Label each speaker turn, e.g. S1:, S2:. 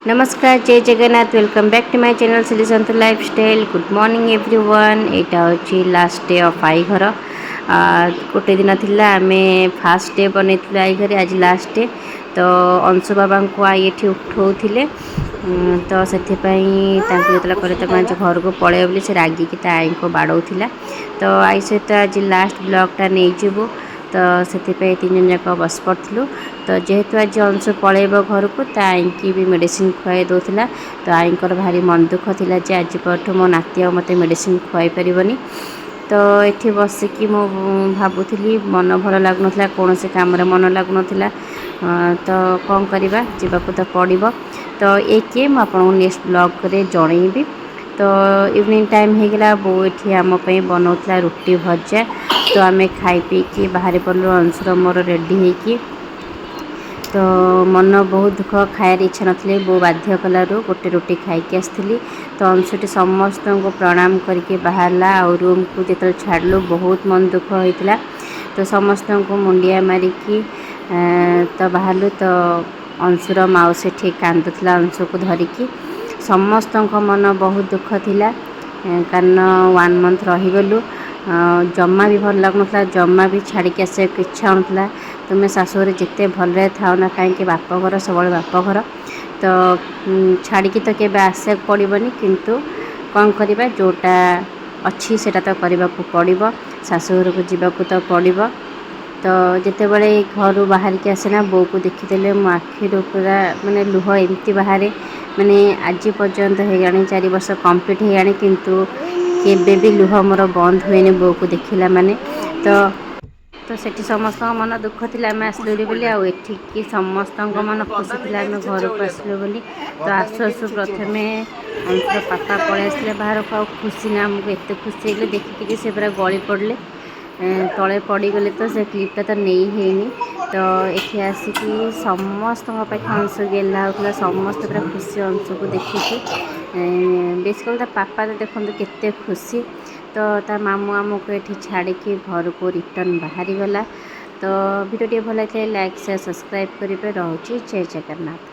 S1: नमस्कार जय Jagannath welcome back to my channel Shri Sant lifestyle good morning everyone एटा हूँ लास्ट डे ऑफ आई घर गोटे दिन थिला आमे फास्ट डे बनई आई घर आज लास्ट डे तो अंशु बाबा को आई ये उठाऊे तो से जो कहले तुम आज घर को पलैब बोली से रागिकी आई को बाड़ौला तो आई सहित आज लास्ट ब्लॉगटा नहीं जीवु तो से तीन जन जाक बस पड़ू तो जेहेतु आज अंशु पलैब घर को आई भी मेडिसिन खुआई दूसरा तो आईकर भारी मन दुख था जे आज पर मो नाती मत मेडिसिन खुआई पारनी तो ये बसिकी मो भावुली मन भल लगुना कौन से कम मन लगुना तो कौन करवा जावाक तो पड़ो तो ये किए मुझे नेक्स्ट ब्लॉग रे जनईबी तो इवनिंग टाइम हो गला बो ये आमपाई बनाऊला रुटी भजा तो आम खाई पीकि बाहर पड़ू अंशुर मोर रेडी होगी तो मन बहुत दुख खायार इच्छा नथी बो बाध्य कलु गोटे रुटी खाई आसती तो अंशुटी समस्त को प्रणाम करके बाहरला और रूम को जो छाड़लु बहुत मन दुख होता तो समस्त को मुंडिया मारिकी तो बाहरलु तो अंशुर माउसी ठीक कांदुला अंशु को धरिकी समस्त मन बहुत दुख थिला कारण 1 मंथ रहीगलु जमा भी भल लगुना जमा भी छाड़ी आसा इच्छा होता तुम्हें शाशुघर जिते भल थाओ ना कहीं बापघर सब बापघर तो छाड़ी तो के आसा पड़ोनी किंतु कौन करवा जोटा अच्छी से तो करने को पड़ो शाशुघर को जीवाक तो पड़ो तो जिते बड़े घर बाहर के आसेना बो को देखीदे मो आखिर पूरा माने लुह एमती बाहर माने आज पर्यंत हो 4 वर्ष कंप्लीट हो किंतु केबे भी लुह मोर बंद हुए बो को देखला माने तो सेठी समस्त मन दुख थी आम आसलु बोली आठिकी समस्त मन खुशी थी आम घर को आसलु बोली तो आसु आसु प्रथम अंशुर पापा पलि आसले बाहर को खुशी ना आमको एत खुशी है देखिकी से पूरा गली पड़े तले पड़गले तो से क्लिपटा तो नहीं है तो ये आसिकी समस्त अंशु गेला होता समस्त पूरा खुशी अंशु को देखिकी बेसिकली पापा तो देखो केते खुशी तो ता मामू आमको ये छाड़ी घर को रिटर्न बाहरी गला तो वीडियो भल लगे लाइक शेयर सब्सक्राइब करेंगे रोचे जय जगन्नाथ।